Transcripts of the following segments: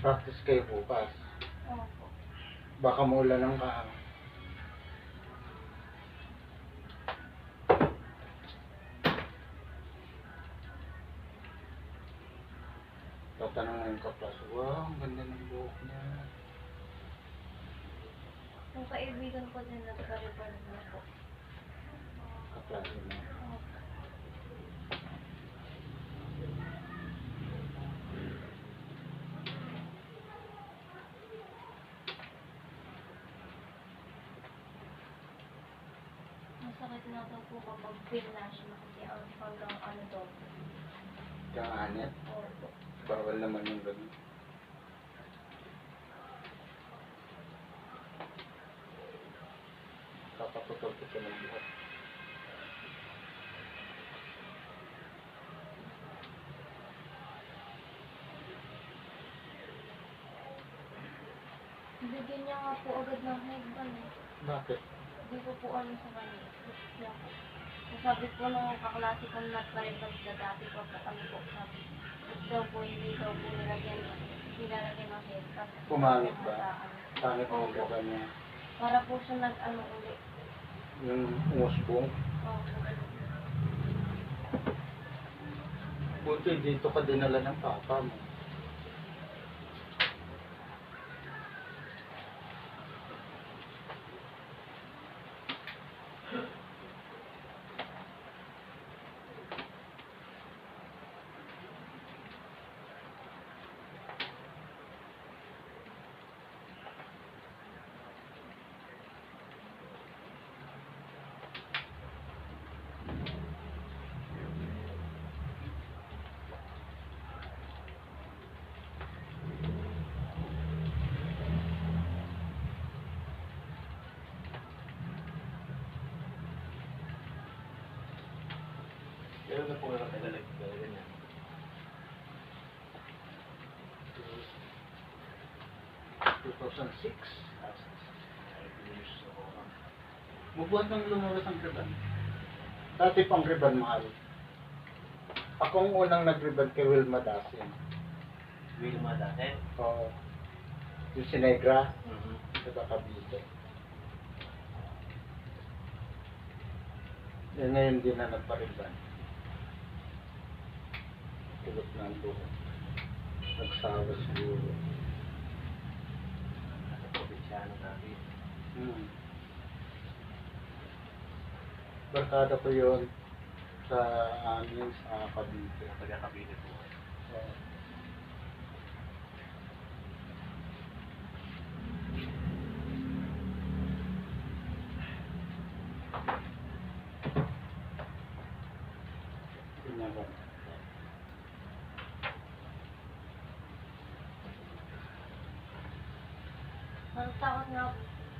Practice kayo bukas. Opo. Baka maulan ng kaang. Tatanungin ka pa, wow, ang ganda ng buhok niya. Yung kaibigan ko din nagka-record na po. Kaklase mo. Opo. Masakit na daw po kapag pinlash na kasi ang hanggang ano daw. Yung anit, Opo. bawal naman yung ganun. Kapaputol ko siya ng buhok. Bigyan niya nga po agad ng headband eh. Bakit? Hindi ko po ano sa kanya. Kaya po. Sabi po nung kaklase kong nagparipag na dati po ano po sabi. Daw po hindi daw po nilalagyan ng headband. Pumangit ba? Pangit ang buhok niya. Para po siya nag-ano ulit. Yung umusbong. Opo. Buti dito ka dinala ng papa mo. Kailan na po nga katagal nagkagalan niya? 2006. Mabuhat nang lumabas ang riban. Dati pang riban mahal. Ako ang unang nag-riban kay Wilma Dasin. Wilma dati? Oo. Yung si Negra, Mhm. sa Cavite. Yan ngayon din na nagpariban. Tulot na ang buhok. Nagsawa siguro. Nasa probinsyano dati. Barkada ko yun sa amin sa Cavite. Taga-Cavite po. Oo. Ganyan ba?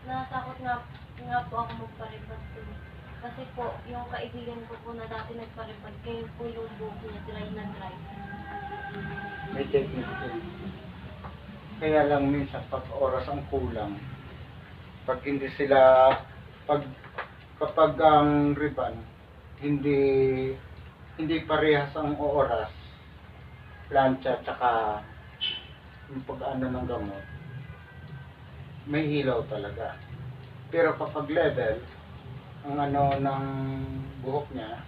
Natakot nga po ako magparipad po. Kasi po, yung kaibigan ko po na dati nagparipad, kayo po yung buhok niya, dry na dry. May technique din. Kaya lang minsan pag oras ang kulang, pag hindi sila, kapag ang riban, hindi parehas ang oras, plancha tsaka yung pag-ano ng gamot, may hilaw talaga. Pero kapag level, ang ano ng buhok niya,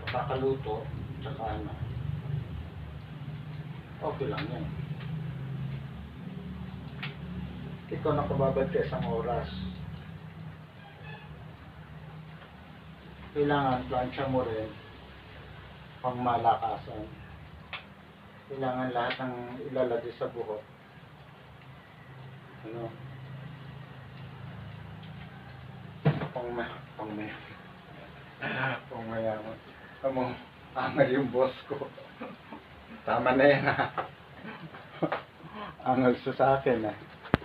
pakakaluto, tsaka ano, okay lang yan. Ikaw nakababad ka isang oras. Kailangan plancha mo rin pang malakasan. Kailangan lahat ng ilalagay sa buhok. Ano? Pang mayaman. Angal yung boss ko. Tama na yan ha. Angal sa akin